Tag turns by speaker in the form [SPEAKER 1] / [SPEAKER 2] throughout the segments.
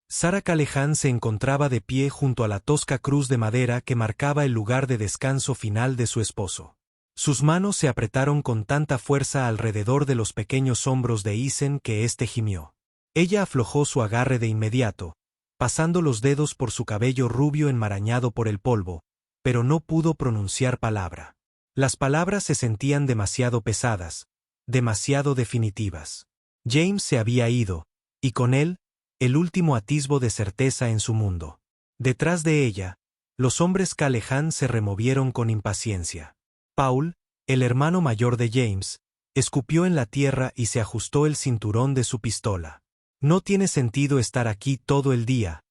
[SPEAKER 1] Sarah Callahan se encontraba de pie junto a la tosca cruz de madera que marcaba el lugar de descanso final de su esposo. Sus manos se apretaron con tanta fuerza alrededor de los pequeños hombros de Isen que éste gimió. Ella aflojó su agarre de inmediato, pasando los dedos por su cabello rubio enmarañado por el polvo, pero no pudo pronunciar palabra. Las palabras se sentían demasiado pesadas, demasiado definitivas. James se había ido, y con él, el último atisbo de certeza en su mundo. Detrás de ella, los hombres Callahan se removieron con impaciencia. Paul, el hermano mayor de James, escupió en la tierra y se ajustó el cinturón de su pistola. «No tiene sentido estar aquí todo el día»,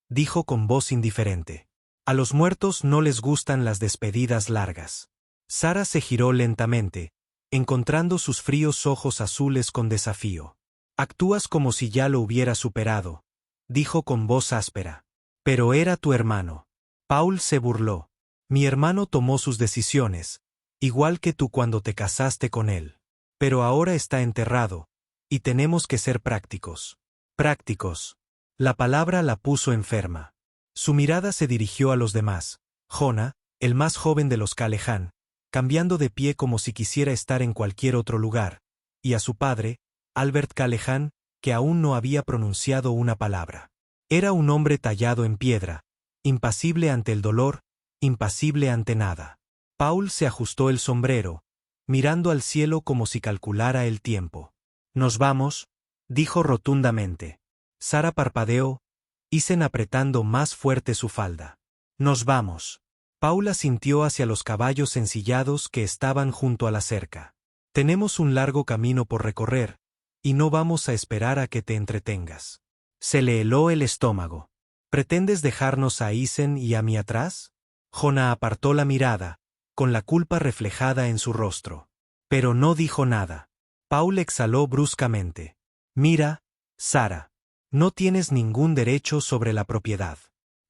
[SPEAKER 1] dijo con voz indiferente. «A los muertos no les gustan las despedidas largas». Sarah se giró lentamente, encontrando sus fríos ojos azules con desafío. «Actúas como si ya lo hubiera superado», dijo con voz áspera. «Pero era tu hermano». Paul se burló. «Mi hermano tomó sus decisiones, igual que tú cuando te casaste con él. Pero ahora está enterrado, y tenemos que ser prácticos». «Prácticos». La palabra la puso enferma. Su mirada se dirigió a los demás. Jonah, el más joven de los Callahan, cambiando de pie como si quisiera estar en cualquier otro lugar, y a su padre, Albert Callahan, que aún no había pronunciado una palabra. Era un hombre tallado en piedra, impasible ante el dolor, impasible ante nada. Paul se ajustó el sombrero, mirando al cielo como si calculara el tiempo. «Nos vamos», dijo rotundamente. Sarah parpadeó, Isen apretando más fuerte su falda. «Nos vamos». Paul asintió hacia los caballos ensillados que estaban junto a la cerca. «Tenemos un largo camino por recorrer, y no vamos a esperar a que te entretengas». Se le heló el estómago. «¿Pretendes dejarnos a Isen y a mí atrás?» Jonah apartó la mirada, con la culpa reflejada en su rostro. Pero no dijo nada. Paul exhaló bruscamente. «Mira, Sarah, no tienes ningún derecho sobre la propiedad.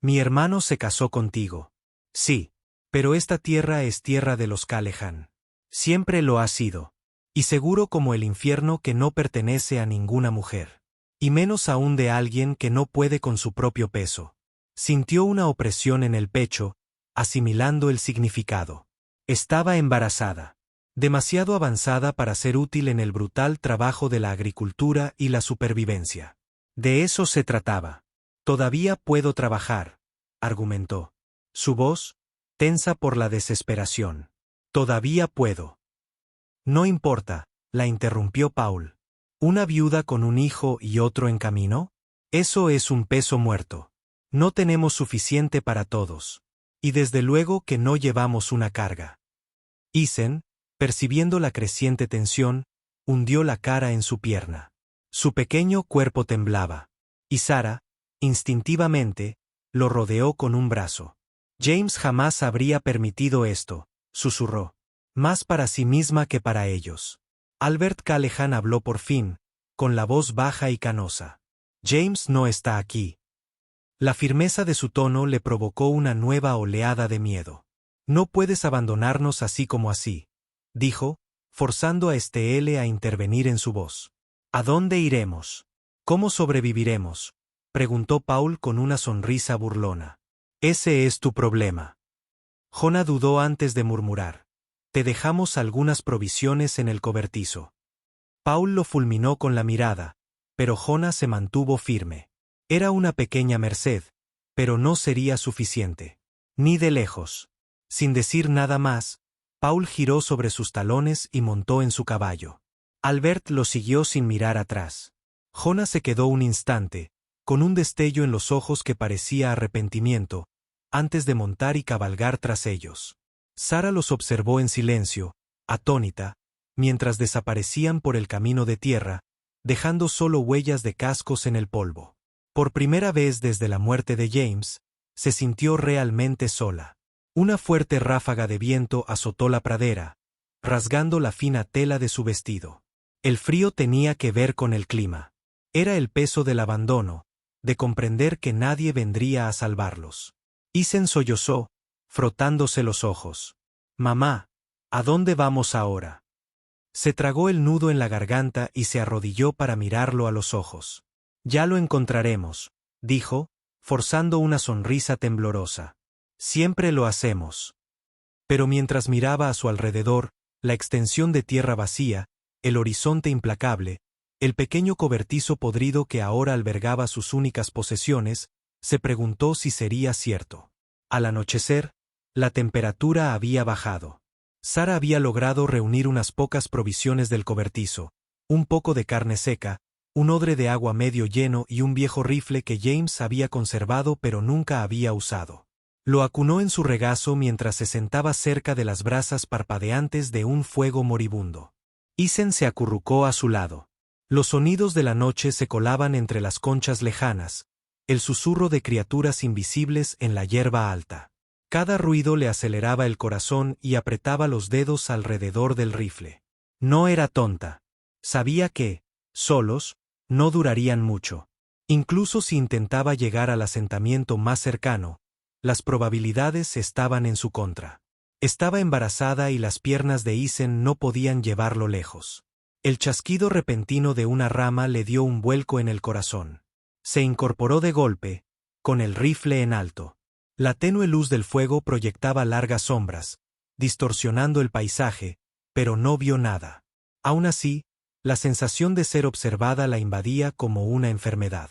[SPEAKER 1] Mi hermano se casó contigo. Sí, pero esta tierra es tierra de los Callahan. Siempre lo ha sido. Y seguro como el infierno que no pertenece a ninguna mujer. Y menos aún de alguien que no puede con su propio peso». Sintió una opresión en el pecho, asimilando el significado. Estaba embarazada. Demasiado avanzada para ser útil en el brutal trabajo de la agricultura y la supervivencia. De eso se trataba. «Todavía puedo trabajar», argumentó. Su voz, tensa por la desesperación. «Todavía puedo». «No importa», la interrumpió Paul. «¿Una viuda con un hijo y otro en camino? Eso es un peso muerto. No tenemos suficiente para todos. Y desde luego que no llevamos una carga». Isen, percibiendo la creciente tensión, hundió la cara en su pierna. Su pequeño cuerpo temblaba. Y Sarah, instintivamente, lo rodeó con un brazo. «James jamás habría permitido esto», susurró. «Más para sí misma que para ellos». Albert Callahan habló por fin, con la voz baja y canosa. «James no está aquí». La firmeza de su tono le provocó una nueva oleada de miedo. «No puedes abandonarnos así como así», dijo, forzando a Estelle a intervenir en su voz. «¿A dónde iremos? ¿Cómo sobreviviremos?», preguntó Paul con una sonrisa burlona. «Ese es tu problema». Jonah dudó antes de murmurar. «Te dejamos algunas provisiones en el cobertizo». Paul lo fulminó con la mirada, pero Jonah se mantuvo firme. Era una pequeña merced, pero no sería suficiente. Ni de lejos. Sin decir nada más, Paul giró sobre sus talones y montó en su caballo. Albert lo siguió sin mirar atrás. Jonah se quedó un instante, con un destello en los ojos que parecía arrepentimiento, antes de montar y cabalgar tras ellos. Sarah los observó en silencio, atónita, mientras desaparecían por el camino de tierra, dejando solo huellas de cascos en el polvo. Por primera vez desde la muerte de James, se sintió realmente sola. Una fuerte ráfaga de viento azotó la pradera, rasgando la fina tela de su vestido. El frío tenía que ver con el clima. Era el peso del abandono, de comprender que nadie vendría a salvarlos. Isen sollozó, frotándose los ojos. «Mamá, ¿a dónde vamos ahora?» Se tragó el nudo en la garganta y se arrodilló para mirarlo a los ojos. «Ya lo encontraremos», dijo, forzando una sonrisa temblorosa. Siempre lo hacemos. Pero mientras miraba a su alrededor, la extensión de tierra vacía, el horizonte implacable, el pequeño cobertizo podrido que ahora albergaba sus únicas posesiones, se preguntó si sería cierto. Al anochecer, la temperatura había bajado. Sara había logrado reunir unas pocas provisiones del cobertizo, un poco de carne seca, un odre de agua medio lleno y un viejo rifle que James había conservado pero nunca había usado. Lo acunó en su regazo mientras se sentaba cerca de las brasas parpadeantes de un fuego moribundo. Ethan se acurrucó a su lado. Los sonidos de la noche se colaban entre las conchas lejanas, el susurro de criaturas invisibles en la hierba alta. Cada ruido le aceleraba el corazón y apretaba los dedos alrededor del rifle. No era tonta. Sabía que, solos, no durarían mucho. Incluso si intentaba llegar al asentamiento más cercano, las probabilidades estaban en su contra. Estaba embarazada y las piernas de Ethan no podían llevarlo lejos. El chasquido repentino de una rama le dio un vuelco en el corazón. Se incorporó de golpe, con el rifle en alto. La tenue luz del fuego proyectaba largas sombras, distorsionando el paisaje, pero no vio nada. Aún así, la sensación de ser observada la invadía como una enfermedad.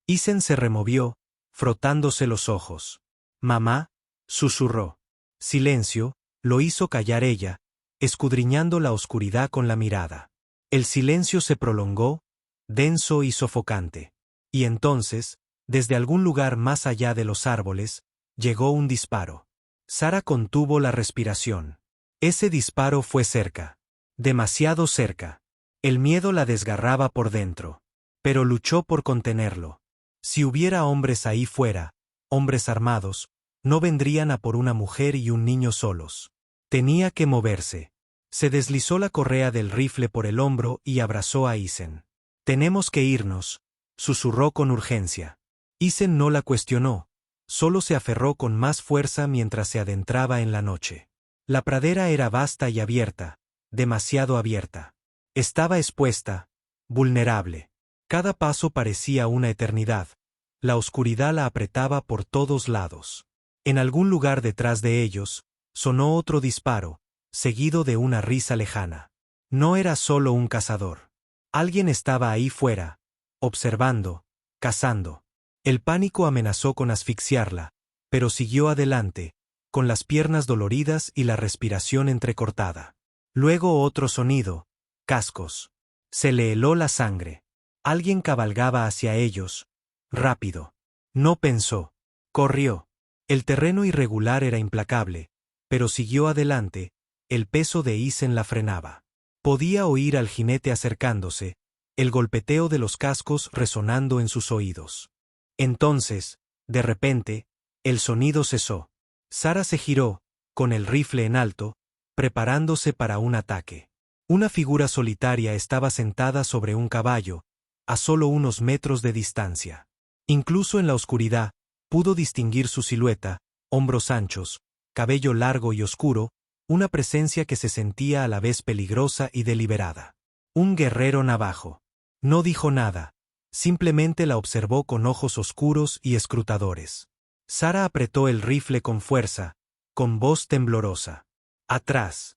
[SPEAKER 1] Ethan se removió, frotándose los ojos. «Mamá», susurró. Silencio, lo hizo callar ella, escudriñando la oscuridad con la mirada. El silencio se prolongó, denso y sofocante. Y entonces, desde algún lugar más allá de los árboles, llegó un disparo. Sara contuvo la respiración. Ese disparo fue cerca. Demasiado cerca. El miedo la desgarraba por dentro. Pero luchó por contenerlo. Si hubiera hombres ahí fuera, hombres armados, no vendrían a por una mujer y un niño solos. Tenía que moverse. Se deslizó la correa del rifle por el hombro y abrazó a Ethan. «Tenemos que irnos», susurró con urgencia. Ethan no la cuestionó, solo se aferró con más fuerza mientras se adentraba en la noche. La pradera era vasta y abierta, demasiado abierta. Estaba expuesta, vulnerable. Cada paso parecía una eternidad. La oscuridad la apretaba por todos lados. En algún lugar detrás de ellos, sonó otro disparo, seguido de una risa lejana. No era solo un cazador. Alguien estaba ahí fuera, observando, cazando. El pánico amenazó con asfixiarla, pero siguió adelante, con las piernas doloridas y la respiración entrecortada. Luego otro sonido, cascos. Se le heló la sangre. Alguien cabalgaba hacia ellos, rápido. No pensó. Corrió. El terreno irregular era implacable, pero siguió adelante, el peso de Ethan la frenaba. Podía oír al jinete acercándose, el golpeteo de los cascos resonando en sus oídos. Entonces, de repente, el sonido cesó. Sara se giró, con el rifle en alto, preparándose para un ataque. Una figura solitaria estaba sentada sobre un caballo, a solo unos metros de distancia. Incluso en la oscuridad, pudo distinguir su silueta, hombros anchos, cabello largo y oscuro, una presencia que se sentía a la vez peligrosa y deliberada. Un guerrero navajo. No dijo nada, simplemente la observó con ojos oscuros y escrutadores. Sara apretó el rifle con fuerza, con voz temblorosa. «Atrás».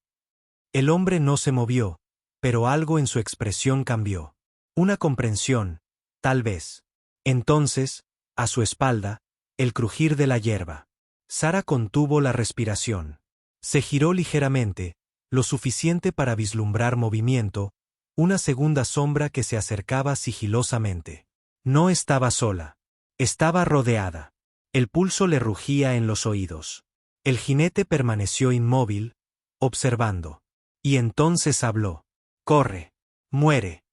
[SPEAKER 1] El hombre no se movió, pero algo en su expresión cambió. Una comprensión, tal vez. Entonces, a su espalda, el crujir de la hierba. Sara contuvo la respiración. Se giró ligeramente, lo suficiente para vislumbrar movimiento, una segunda sombra que se acercaba sigilosamente. No estaba sola. Estaba rodeada. El pulso le rugía en los oídos. El jinete permaneció inmóvil, observando. Y entonces habló. «Corre. Muere».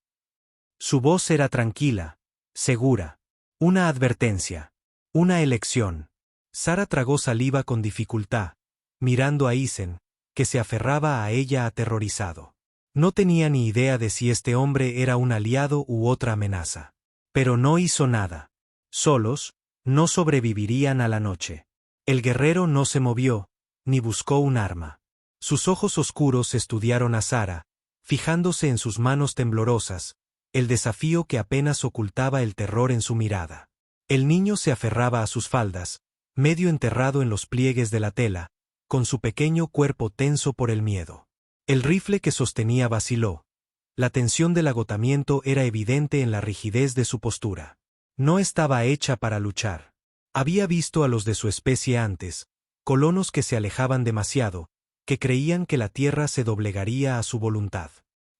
[SPEAKER 1] Su voz era tranquila, segura. Una advertencia. Una elección. Sara tragó saliva con dificultad, mirando a Ethan, que se aferraba a ella aterrorizado. No tenía ni idea de si este hombre era un aliado u otra amenaza. Pero no hizo nada. Solos, no sobrevivirían a la noche. El guerrero no se movió, ni buscó un arma. Sus ojos oscuros estudiaron a Sara, fijándose en sus manos temblorosas, el desafío que apenas ocultaba el terror en su mirada. El niño se aferraba a sus faldas, medio enterrado en los pliegues de la tela, con su pequeño cuerpo tenso por el miedo. El rifle que sostenía vaciló. La tensión del agotamiento era evidente en la rigidez de su postura. No estaba hecha para luchar. Había visto a los de su especie antes, colonos que se alejaban demasiado, que creían que la tierra se doblegaría a su voluntad.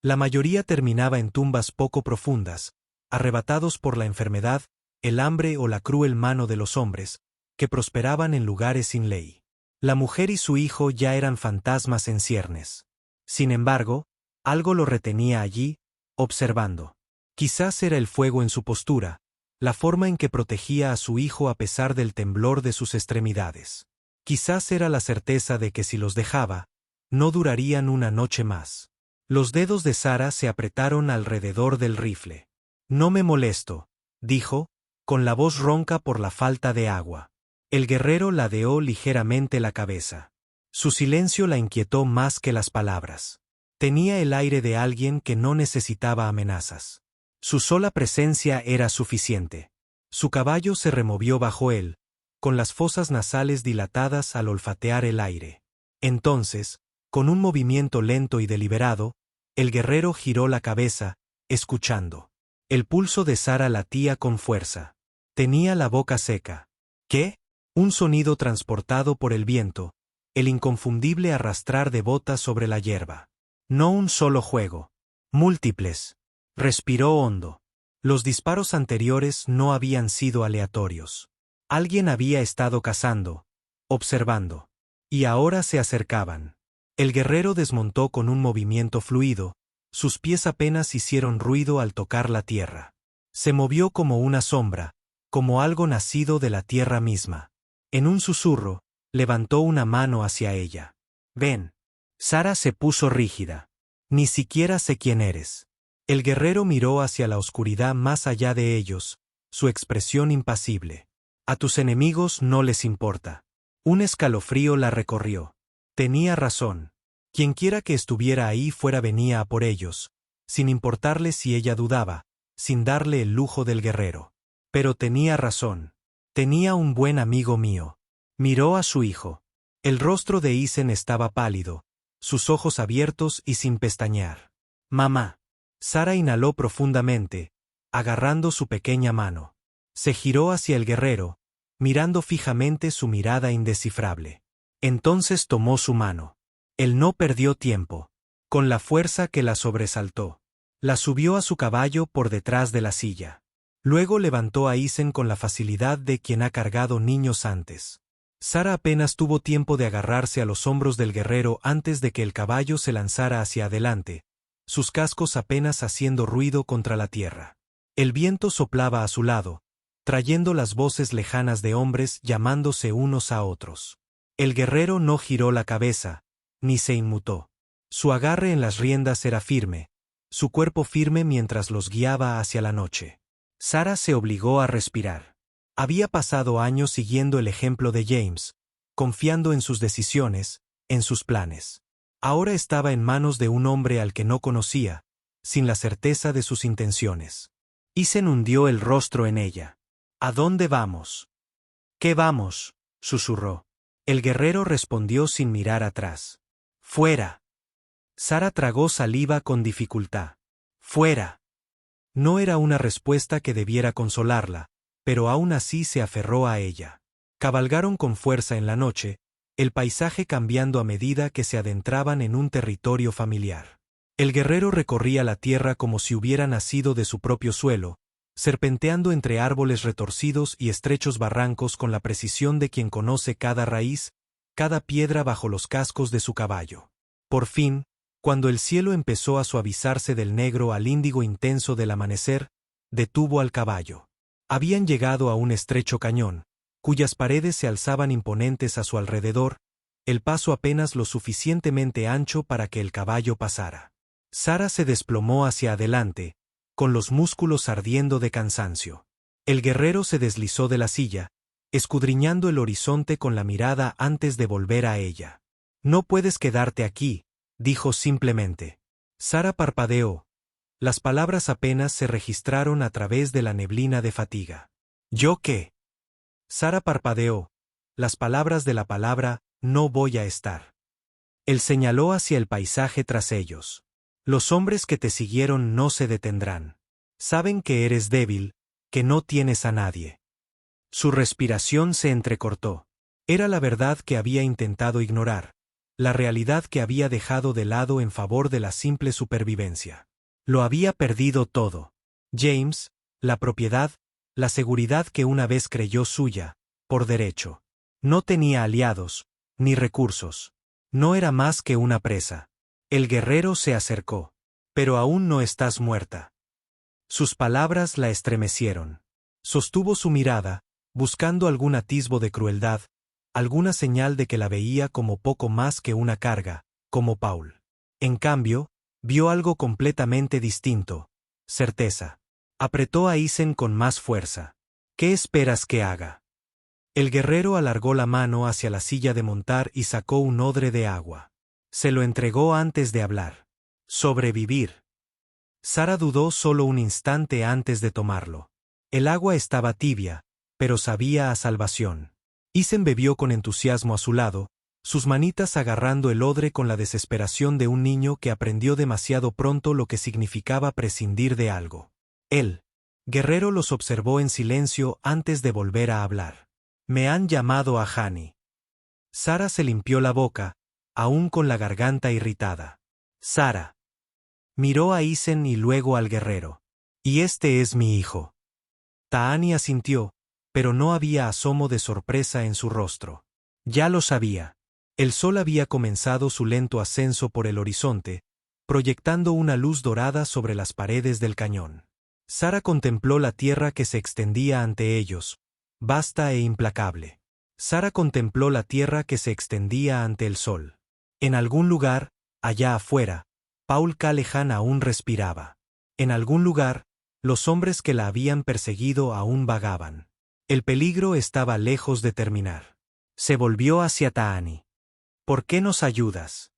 [SPEAKER 1] La mayoría terminaba en tumbas poco profundas, arrebatados por la enfermedad, el hambre o la cruel mano de los hombres, que prosperaban en lugares sin ley. La mujer y su hijo ya eran fantasmas en ciernes. Sin embargo, algo lo retenía allí, observando. Quizás era el fuego en su postura, la forma en que protegía a su hijo a pesar del temblor de sus extremidades. Quizás era la certeza de que si los dejaba, no durarían una noche más. Los dedos de Sara se apretaron alrededor del rifle. «No me molesto», dijo, con la voz ronca por la falta de agua. El guerrero ladeó ligeramente la cabeza. Su silencio la inquietó más que las palabras. Tenía el aire de alguien que no necesitaba amenazas. Su sola presencia era suficiente. Su caballo se removió bajo él, con las fosas nasales dilatadas al olfatear el aire. Entonces, con un movimiento lento y deliberado, el guerrero giró la cabeza, escuchando. El pulso de Sara latía con fuerza. Tenía la boca seca. ¿Qué? Un sonido transportado por el viento, el inconfundible arrastrar de botas sobre la hierba. No un solo juego. Múltiples. Respiró hondo. Los disparos anteriores no habían sido aleatorios. Alguien había estado cazando, observando. Y ahora se acercaban. El guerrero desmontó con un movimiento fluido, sus pies apenas hicieron ruido al tocar la tierra. Se movió como una sombra, como algo nacido de la tierra misma. En un susurro, levantó una mano hacia ella. «Ven». Sara se puso rígida. «Ni siquiera sé quién eres». El guerrero miró hacia la oscuridad más allá de ellos, su expresión impasible. «A tus enemigos no les importa». Un escalofrío la recorrió. Tenía razón. Quienquiera que estuviera ahí fuera venía a por ellos, sin importarle si ella dudaba, sin darle el lujo del guerrero. Pero tenía razón. Tenía un buen amigo mío. Miró a su hijo. El rostro de Isen estaba pálido, sus ojos abiertos y sin pestañear. «Mamá». Sara inhaló profundamente, agarrando su pequeña mano. Se giró hacia el guerrero, mirando fijamente su mirada indescifrable. Entonces tomó su mano. Él no perdió tiempo. Con la fuerza que la sobresaltó, la subió a su caballo por detrás de la silla. Luego levantó a Isen con la facilidad de quien ha cargado niños antes. Sara apenas tuvo tiempo de agarrarse a los hombros del guerrero antes de que el caballo se lanzara hacia adelante, sus cascos apenas haciendo ruido contra la tierra. El viento soplaba a su lado, trayendo las voces lejanas de hombres llamándose unos a otros. El guerrero no giró la cabeza, ni se inmutó. Su agarre en las riendas era firme, su cuerpo firme mientras los guiaba hacia la noche. Sara se obligó a respirar. Había pasado años siguiendo el ejemplo de James, confiando en sus decisiones, en sus planes. Ahora estaba en manos de un hombre al que no conocía, sin la certeza de sus intenciones. Isen hundió el rostro en ella. «¿A dónde vamos?» «¿Qué vamos?», susurró. El guerrero respondió sin mirar atrás. «Fuera». Sara tragó saliva con dificultad. «Fuera». No era una respuesta que debiera consolarla, pero aún así se aferró a ella. Cabalgaron con fuerza en la noche, el paisaje cambiando a medida que se adentraban en un territorio familiar. El guerrero recorría la tierra como si hubiera nacido de su propio suelo, serpenteando entre árboles retorcidos y estrechos barrancos con la precisión de quien conoce cada raíz, cada piedra bajo los cascos de su caballo. Por fin, cuando el cielo empezó a suavizarse del negro al índigo intenso del amanecer, detuvo al caballo. Habían llegado a un estrecho cañón, cuyas paredes se alzaban imponentes a su alrededor, el paso apenas lo suficientemente ancho para que el caballo pasara. Sara se desplomó hacia adelante, con los músculos ardiendo de cansancio. El guerrero se deslizó de la silla, escudriñando el horizonte con la mirada antes de volver a ella. «No puedes quedarte aquí», dijo simplemente. Sara parpadeó. Las palabras apenas se registraron a través de la neblina de fatiga. ¿Yo qué? Sara parpadeó. Las palabras de la palabra, no voy a estar. Él señaló hacia el paisaje tras ellos. Los hombres que te siguieron no se detendrán. Saben que eres débil, que no tienes a nadie. Su respiración se entrecortó. Era la verdad que había intentado ignorar, la realidad que había dejado de lado en favor de la simple supervivencia. Lo había perdido todo. James, la propiedad, la seguridad que una vez creyó suya, por derecho. No tenía aliados, ni recursos. No era más que una presa. El guerrero se acercó. Pero aún no estás muerta. Sus palabras la estremecieron. Sostuvo su mirada, buscando algún atisbo de crueldad, alguna señal de que la veía como poco más que una carga, como Paul. En cambio, vio algo completamente distinto: certeza. Apretó a Isen con más fuerza. ¿Qué esperas que haga? El guerrero alargó la mano hacia la silla de montar y sacó un odre de agua. Se lo entregó antes de hablar. Sobrevivir. Sara dudó solo un instante antes de tomarlo. El agua estaba tibia, pero sabía a salvación. Isen bebió con entusiasmo a su lado, sus manitas agarrando el odre con la desesperación de un niño que aprendió demasiado pronto lo que significaba prescindir de algo. Él, guerrero, los observó en silencio antes de volver a hablar. Me han llamado a Hani. Sara se limpió la boca, aún con la garganta irritada. Sara. Miró a Isen y luego al guerrero. Y este es mi hijo. Tahani asintió, pero no había asomo de sorpresa en su rostro. Ya lo sabía. El sol había comenzado su lento ascenso por el horizonte, proyectando una luz dorada sobre las paredes del cañón. Sara contempló la tierra que se extendía ante ellos, vasta e implacable. Sara contempló la tierra que se extendía ante el sol. En algún lugar, allá afuera, Paul Callahan aún respiraba. En algún lugar, los hombres que la habían perseguido aún vagaban. El peligro estaba lejos de terminar. Se volvió hacia Tahani. ¿Por qué nos ayudas?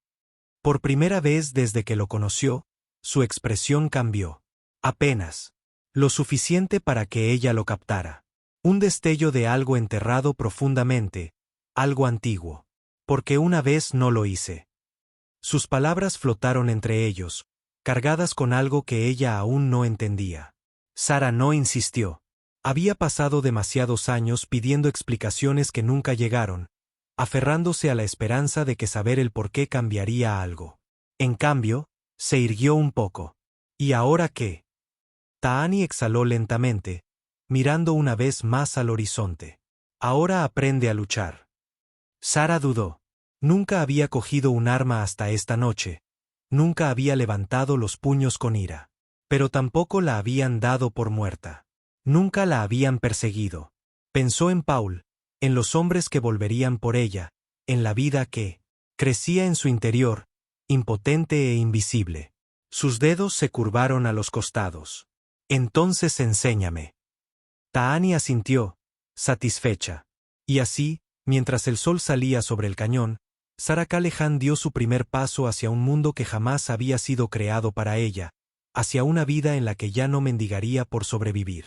[SPEAKER 1] Por primera vez desde que lo conoció, su expresión cambió. Apenas. Lo suficiente para que ella lo captara. Un destello de algo enterrado profundamente, algo antiguo. Porque una vez no lo hice. Sus palabras flotaron entre ellos, cargadas con algo que ella aún no entendía. Sara no insistió. Había pasado demasiados años pidiendo explicaciones que nunca llegaron, aferrándose a la esperanza de que saber el por qué cambiaría algo. En cambio, se irguió un poco. ¿Y ahora qué? Tahani exhaló lentamente, mirando una vez más al horizonte. Ahora aprende a luchar. Sara dudó. Nunca había cogido un arma hasta esta noche. Nunca había levantado los puños con ira. Pero tampoco la habían dado por muerta. Nunca la habían perseguido. Pensó en Paul, en los hombres que volverían por ella, en la vida que crecía en su interior, impotente e invisible. Sus dedos se curvaron a los costados. Entonces enséñame. Tahani asintió, satisfecha. Y así, mientras el sol salía sobre el cañón, Sara Callahan dio su primer paso hacia un mundo que jamás había sido creado para ella, hacia una vida en la que ya no mendigaría por sobrevivir.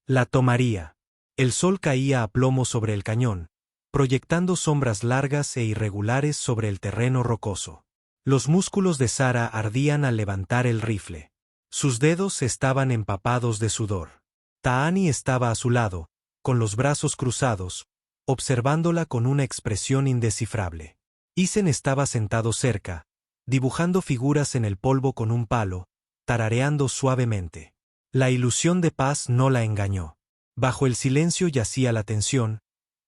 [SPEAKER 1] La tomaría. El sol caía a plomo sobre el cañón, proyectando sombras largas e irregulares sobre el terreno rocoso. Los músculos de Sara ardían al levantar el rifle. Sus dedos estaban empapados de sudor. Tahani estaba a su lado, con los brazos cruzados, observándola con una expresión indescifrable. Isen estaba sentado cerca, dibujando figuras en el polvo con un palo, tarareando suavemente. La ilusión de paz no la engañó. Bajo el silencio yacía la tensión,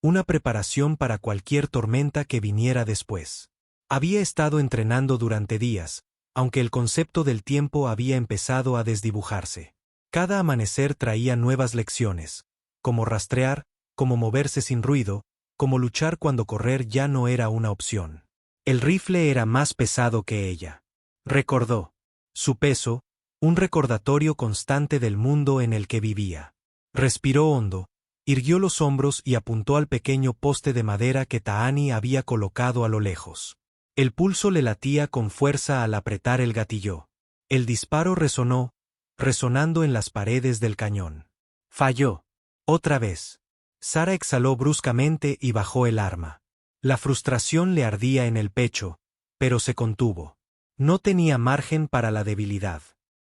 [SPEAKER 1] una preparación para cualquier tormenta que viniera después. Había estado entrenando durante días, aunque el concepto del tiempo había empezado a desdibujarse. Cada amanecer traía nuevas lecciones, como rastrear, como moverse sin ruido, como luchar cuando correr ya no era una opción. El rifle era más pesado que ella. Recordó. Su peso, un recordatorio constante del mundo en el que vivía. Respiró hondo, irguió los hombros y apuntó al pequeño poste de madera que Tahani había colocado a lo lejos. El pulso le latía con fuerza al apretar el gatillo. El disparo resonó, resonando en las paredes del cañón. Falló. Otra vez. Sara exhaló bruscamente y bajó el arma. La frustración le ardía en el pecho, pero se contuvo. No tenía margen para la debilidad.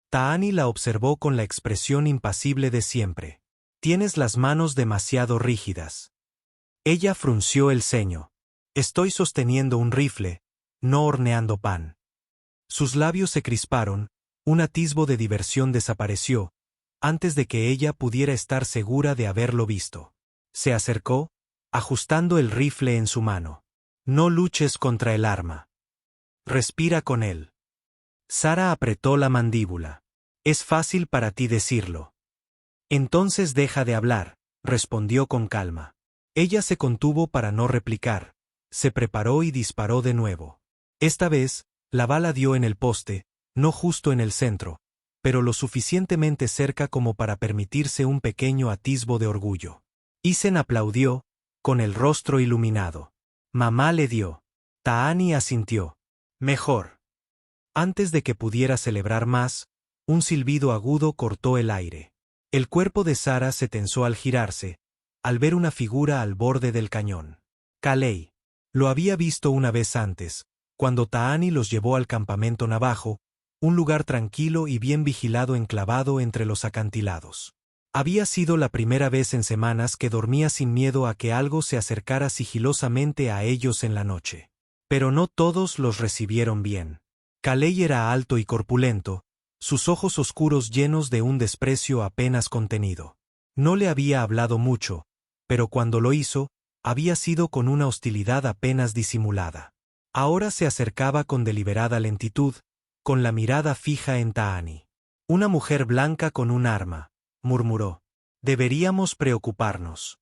[SPEAKER 1] Tahani la observó con la expresión impasible de siempre. Tienes las manos demasiado rígidas. Ella frunció el ceño. Estoy sosteniendo un rifle, no horneando pan. Sus labios se crisparon, un atisbo de diversión desapareció, antes de que ella pudiera estar segura de haberlo visto. Se acercó, ajustando el rifle en su mano. No luches contra el arma. Respira con él. Sara apretó la mandíbula. Es fácil para ti decirlo. Entonces deja de hablar, respondió con calma. Ella se contuvo para no replicar. Se preparó y disparó de nuevo. Esta vez, la bala dio en el poste, no justo en el centro, pero lo suficientemente cerca como para permitirse un pequeño atisbo de orgullo. Isen aplaudió, con el rostro iluminado. Mamá le dio. Tahani asintió. Mejor. Antes de que pudiera celebrar más, un silbido agudo cortó el aire. El cuerpo de Sara se tensó al girarse, al ver una figura al borde del cañón. Kalei. Lo había visto una vez antes, cuando Tahani los llevó al campamento navajo, un lugar tranquilo y bien vigilado enclavado entre los acantilados. Había sido la primera vez en semanas que dormía sin miedo a que algo se acercara sigilosamente a ellos en la noche. Pero no todos los recibieron bien. Kalei era alto y corpulento, sus ojos oscuros llenos de un desprecio apenas contenido. No le había hablado mucho, pero cuando lo hizo, había sido con una hostilidad apenas disimulada. Ahora se acercaba con deliberada lentitud, con la mirada fija en Tahani. Una mujer blanca con un arma, murmuró. Deberíamos preocuparnos.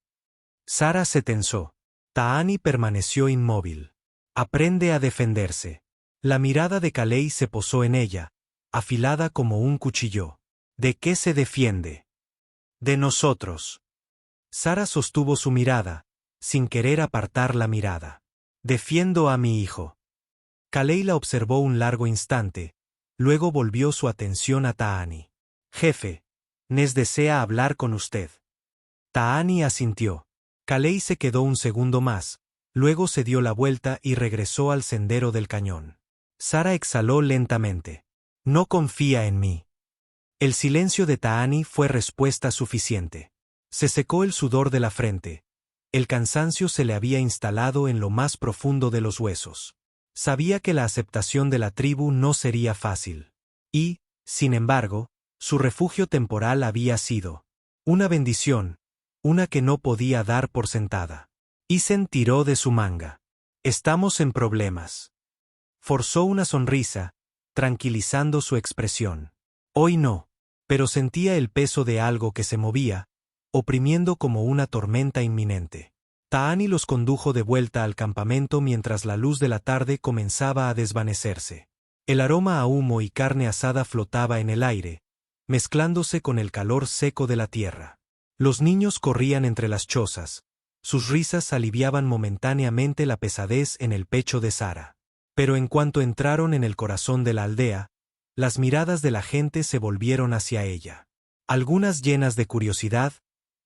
[SPEAKER 1] Sara se tensó. Tahani permaneció inmóvil. Aprende a defenderse. La mirada de Kalei se posó en ella, afilada como un cuchillo. ¿De qué se defiende? De nosotros. Sara sostuvo su mirada, sin querer apartar la mirada. Defiendo a mi hijo. Kalei la observó un largo instante, luego volvió su atención a Tahani. Jefe, Nes desea hablar con usted. Tahani asintió. Kalei se quedó un segundo más, luego se dio la vuelta y regresó al sendero del cañón. Sara exhaló lentamente. No confía en mí. El silencio de Tahani fue respuesta suficiente. Se secó el sudor de la frente. El cansancio se le había instalado en lo más profundo de los huesos. Sabía que la aceptación de la tribu no sería fácil. Y, sin embargo, su refugio temporal había sido una bendición, una que no podía dar por sentada. Isen tiró de su manga. Estamos en problemas. Forzó una sonrisa, tranquilizando su expresión. Hoy no, pero sentía el peso de algo que se movía, oprimiendo como una tormenta inminente. Tahani los condujo de vuelta al campamento mientras la luz de la tarde comenzaba a desvanecerse. El aroma a humo y carne asada flotaba en el aire, mezclándose con el calor seco de la tierra. Los niños corrían entre las chozas, sus risas aliviaban momentáneamente la pesadez en el pecho de Sara. Pero en cuanto entraron en el corazón de la aldea, las miradas de la gente se volvieron hacia ella. Algunas llenas de curiosidad,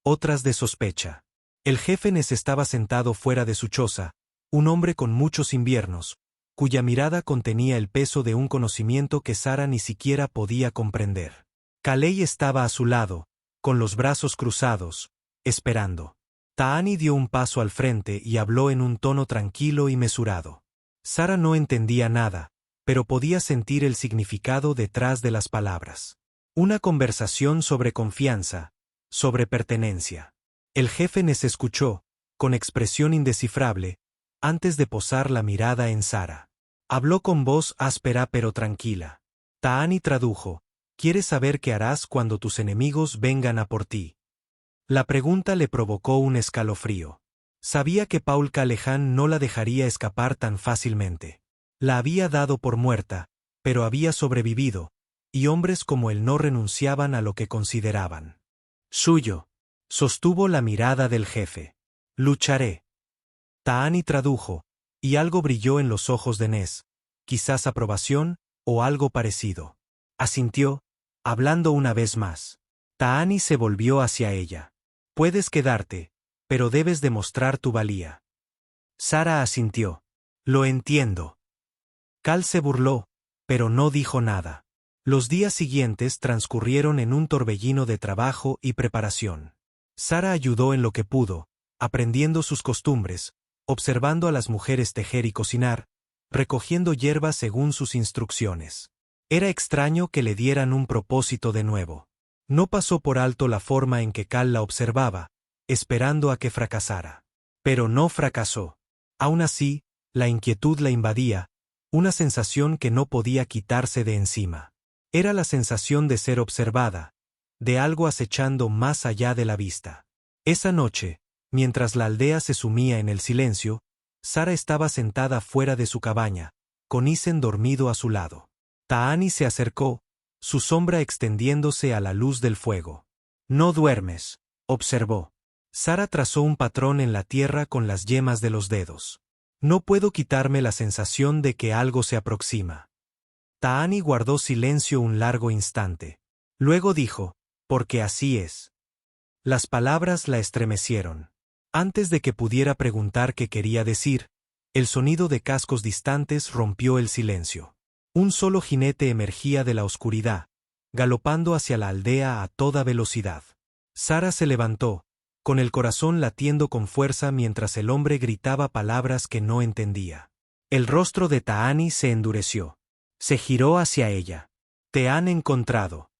[SPEAKER 1] otras de sospecha. El jefe Nes estaba sentado fuera de su choza, un hombre con muchos inviernos, cuya mirada contenía el peso de un conocimiento que Sara ni siquiera podía comprender. Kalei estaba a su lado, con los brazos cruzados, esperando. Tahani dio un paso al frente y habló en un tono tranquilo y mesurado. Sara no entendía nada, pero podía sentir el significado detrás de las palabras. Una conversación sobre confianza, sobre pertenencia. El jefe Nes escuchó, con expresión indescifrable, antes de posar la mirada en Sara. Habló con voz áspera pero tranquila. Tahani tradujo: ¿Quieres saber qué harás cuando tus enemigos vengan a por ti? La pregunta le provocó un escalofrío. Sabía que Paul Calejan no la dejaría escapar tan fácilmente. La había dado por muerta, pero había sobrevivido, y hombres como él no renunciaban a lo que consideraban suyo. Sostuvo la mirada del jefe. Lucharé. Tahani tradujo, y algo brilló en los ojos de Nes, quizás aprobación, o algo parecido. Asintió, hablando una vez más. Tahani se volvió hacia ella. Puedes quedarte, pero debes demostrar tu valía. Sara asintió. Lo entiendo. Cal se burló, pero no dijo nada. Los días siguientes transcurrieron en un torbellino de trabajo y preparación. Sara ayudó en lo que pudo, aprendiendo sus costumbres, observando a las mujeres tejer y cocinar, recogiendo hierbas según sus instrucciones. Era extraño que le dieran un propósito de nuevo. No pasó por alto la forma en que Cal la observaba, esperando a que fracasara. Pero no fracasó. Aún así, la inquietud la invadía, una sensación que no podía quitarse de encima. Era la sensación de ser observada, de algo acechando más allá de la vista. Esa noche, mientras la aldea se sumía en el silencio, Sara estaba sentada fuera de su cabaña, con Isen dormido a su lado. Taani se acercó, su sombra extendiéndose a la luz del fuego. «No duermes», observó. Sara trazó un patrón en la tierra con las yemas de los dedos. «No puedo quitarme la sensación de que algo se aproxima». Taani guardó silencio un largo instante. Luego dijo, «Porque así es». Las palabras la estremecieron. Antes de que pudiera preguntar qué quería decir, el sonido de cascos distantes rompió el silencio. Un solo jinete emergía de la oscuridad, galopando hacia la aldea a toda velocidad. Sara se levantó, con el corazón latiendo con fuerza mientras el hombre gritaba palabras que no entendía. El rostro de Taani se endureció. Se giró hacia ella. «Te han encontrado».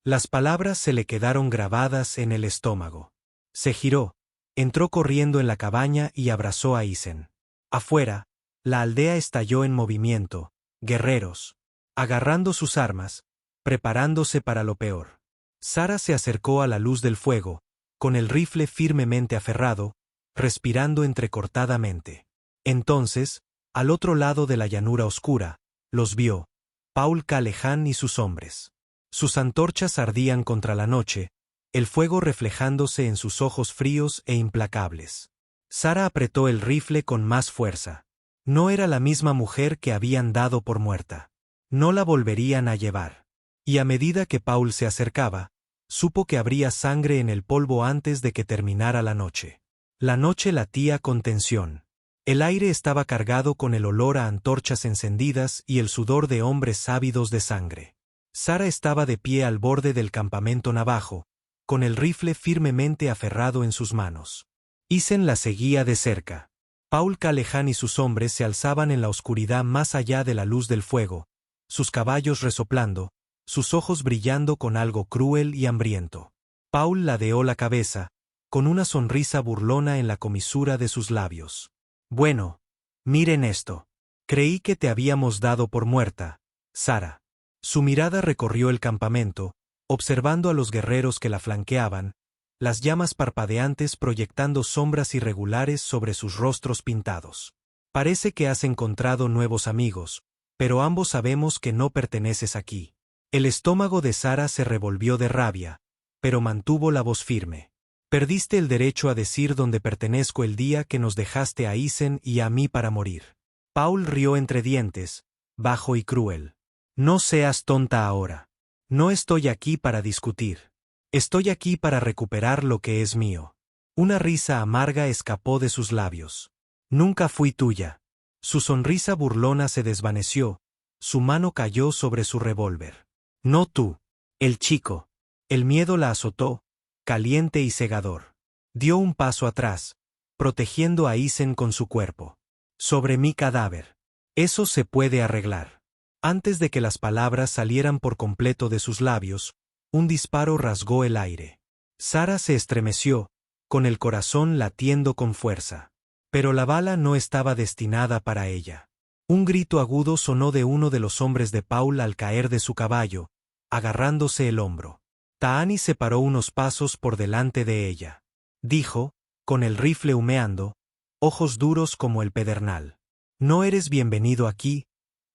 [SPEAKER 1] Las palabras se le quedaron grabadas en el estómago. Se giró, entró corriendo en la cabaña y abrazó a Isen. Afuera, la aldea estalló en movimiento, guerreros, agarrando sus armas, preparándose para lo peor. Sara se acercó a la luz del fuego, con el rifle firmemente aferrado, respirando entrecortadamente. Entonces, al otro lado de la llanura oscura, los vio, Paul Calejan y sus hombres. Sus antorchas ardían contra la noche, el fuego reflejándose en sus ojos fríos e implacables. Sara apretó el rifle con más fuerza. No era la misma mujer que habían dado por muerta. No la volverían a llevar. Y a medida que Paul se acercaba, supo que habría sangre en el polvo antes de que terminara la noche. La noche latía con tensión. El aire estaba cargado con el olor a antorchas encendidas y el sudor de hombres ávidos de sangre. Sara estaba de pie al borde del campamento navajo, con el rifle firmemente aferrado en sus manos. Isen la seguía de cerca. Paul Calejan y sus hombres se alzaban en la oscuridad más allá de la luz del fuego, sus caballos resoplando, sus ojos brillando con algo cruel y hambriento. Paul ladeó la cabeza, con una sonrisa burlona en la comisura de sus labios. «Bueno, miren esto. Creí que te habíamos dado por muerta, Sara». Su mirada recorrió el campamento, observando a los guerreros que la flanqueaban, las llamas parpadeantes proyectando sombras irregulares sobre sus rostros pintados. «Parece que has encontrado nuevos amigos, pero ambos sabemos que no perteneces aquí». El estómago de Sara se revolvió de rabia, pero mantuvo la voz firme. «Perdiste el derecho a decir dónde pertenezco el día que nos dejaste a Isen y a mí para morir». Paul rió entre dientes, bajo y cruel. «No seas tonta ahora. No estoy aquí para discutir. Estoy aquí para recuperar lo que es mío». Una risa amarga escapó de sus labios. «Nunca fui tuya». Su sonrisa burlona se desvaneció, su mano cayó sobre su revólver. «No tú. El chico». El miedo la azotó, caliente y cegador. Dio un paso atrás, protegiendo a Isen con su cuerpo. «Sobre mi cadáver. Eso se puede arreglar». Antes de que las palabras salieran por completo de sus labios, un disparo rasgó el aire. Sara se estremeció, con el corazón latiendo con fuerza. Pero la bala no estaba destinada para ella. Un grito agudo sonó de uno de los hombres de Paul al caer de su caballo, agarrándose el hombro. Taani se paró unos pasos por delante de ella. Dijo, con el rifle humeando, ojos duros como el pedernal. «No eres bienvenido aquí»,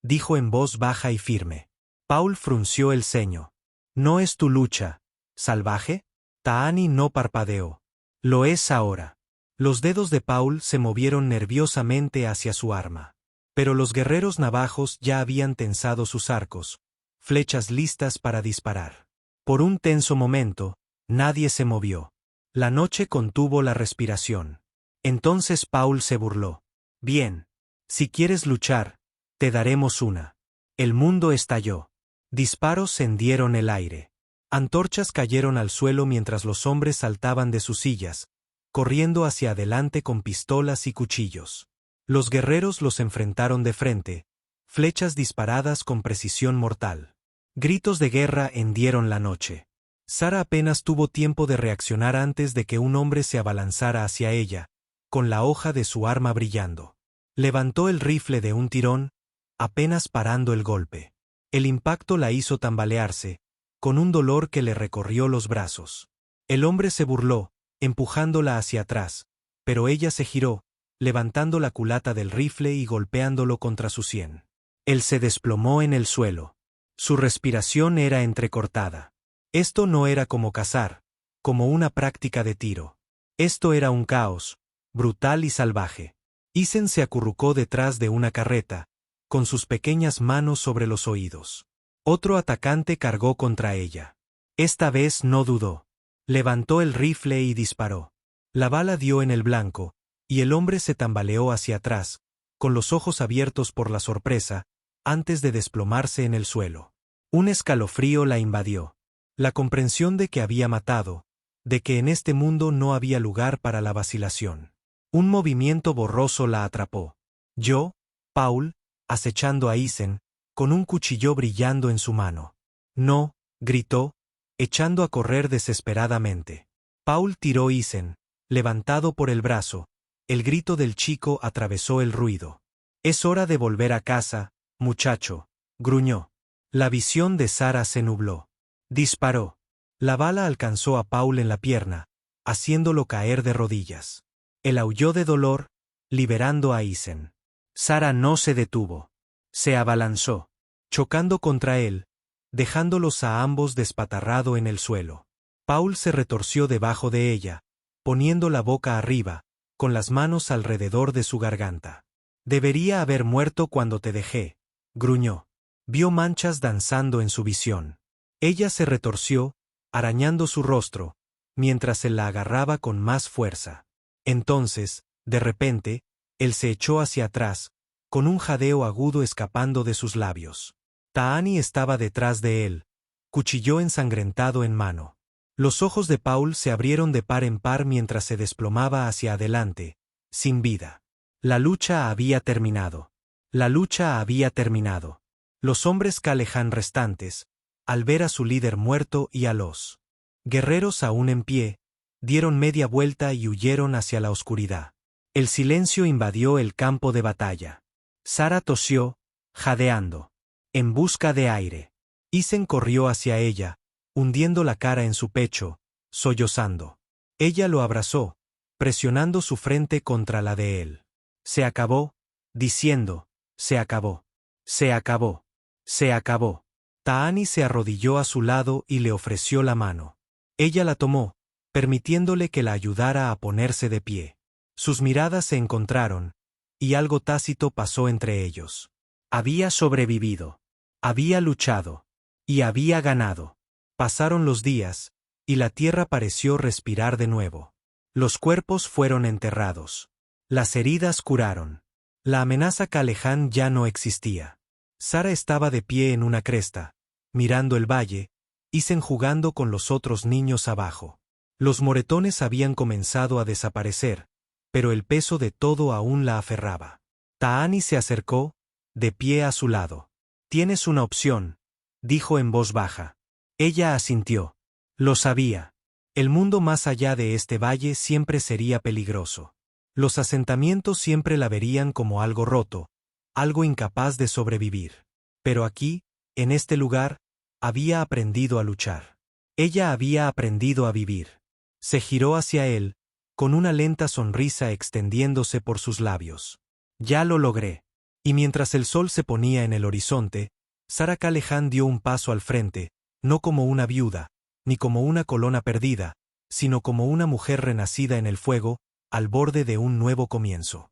[SPEAKER 1] dijo en voz baja y firme. Paul frunció el ceño. «¿No es tu lucha, salvaje?» Taani no parpadeó. «Lo es ahora». Los dedos de Paul se movieron nerviosamente hacia su arma. Pero los guerreros navajos ya habían tensado sus arcos, flechas listas para disparar. Por un tenso momento, nadie se movió. La noche contuvo la respiración. Entonces Paul se burló. Bien. Si quieres luchar, te daremos una. El mundo estalló. Disparos hendieron el aire. Antorchas cayeron al suelo mientras los hombres saltaban de sus sillas, corriendo hacia adelante con pistolas y cuchillos. Los guerreros los enfrentaron de frente, flechas disparadas con precisión mortal. Gritos de guerra hendieron la noche. Sara apenas tuvo tiempo de reaccionar antes de que un hombre se abalanzara hacia ella, con la hoja de su arma brillando. Levantó el rifle de un tirón, apenas parando el golpe. El impacto la hizo tambalearse, con un dolor que le recorrió los brazos. El hombre se burló, empujándola hacia atrás, pero ella se giró, levantando la culata del rifle y golpeándolo contra su sien. Él se desplomó en el suelo. Su respiración era entrecortada. Esto no era como cazar, como una práctica de tiro. Esto era un caos, brutal y salvaje. Isen se acurrucó detrás de una carreta, con sus pequeñas manos sobre los oídos. Otro atacante cargó contra ella. Esta vez no dudó. Levantó el rifle y disparó. La bala dio en el blanco, y el hombre se tambaleó hacia atrás, con los ojos abiertos por la sorpresa, antes de desplomarse en el suelo. Un escalofrío la invadió. La comprensión de que había matado, de que en este mundo no había lugar para la vacilación. Un movimiento borroso la atrapó. Yo, Paul, acechando a Isen, con un cuchillo brillando en su mano. No, gritó, echando a correr desesperadamente. Paul tiró Isen, levantado por el brazo. El grito del chico atravesó el ruido. Es hora de volver a casa, muchacho, gruñó. La visión de Sara se nubló. Disparó. La bala alcanzó a Paul en la pierna, haciéndolo caer de rodillas. Él aulló de dolor, liberando a Isen. Sara no se detuvo. Se abalanzó, chocando contra él, dejándolos a ambos despatarrado en el suelo. Paul se retorció debajo de ella, poniendo la boca arriba, con las manos alrededor de su garganta. Debería haber muerto cuando te dejé, gruñó. Vio manchas danzando en su visión. Ella se retorció, arañando su rostro, mientras él la agarraba con más fuerza. Entonces, de repente, él se echó hacia atrás, con un jadeo agudo escapando de sus labios. Taani estaba detrás de él, cuchillo ensangrentado en mano. Los ojos de Paul se abrieron de par en par mientras se desplomaba hacia adelante, sin vida. La lucha había terminado. La lucha había terminado. Los hombres Calehan restantes, al ver a su líder muerto y a los guerreros aún en pie, dieron media vuelta y huyeron hacia la oscuridad. El silencio invadió el campo de batalla. Sara tosió, jadeando, en busca de aire. Isen corrió hacia ella, hundiendo la cara en su pecho, sollozando. Ella lo abrazó, presionando su frente contra la de él. Se acabó, diciendo, se acabó, se acabó, se acabó. Taani se arrodilló a su lado y le ofreció la mano. Ella la tomó, permitiéndole que la ayudara a ponerse de pie. Sus miradas se encontraron, y algo tácito pasó entre ellos. Había sobrevivido, había luchado, y había ganado. Pasaron los días, y la tierra pareció respirar de nuevo. Los cuerpos fueron enterrados. Las heridas curaron. La amenaza Calehan ya no existía. Sara estaba de pie en una cresta, mirando el valle, Isen jugando con los otros niños abajo. Los moretones habían comenzado a desaparecer, pero el peso de todo aún la aferraba. Taani se acercó, de pie a su lado. «Tienes una opción», dijo en voz baja. Ella asintió. Lo sabía. El mundo más allá de este valle siempre sería peligroso. Los asentamientos siempre la verían como algo roto, algo incapaz de sobrevivir. Pero aquí, en este lugar, había aprendido a luchar. Ella había aprendido a vivir. Se giró hacia él, con una lenta sonrisa extendiéndose por sus labios. Ya lo logré. Y mientras el sol se ponía en el horizonte, Sara Calehan dio un paso al frente, no como una viuda, ni como una colona perdida, sino como una mujer renacida en el fuego, al borde de un nuevo comienzo.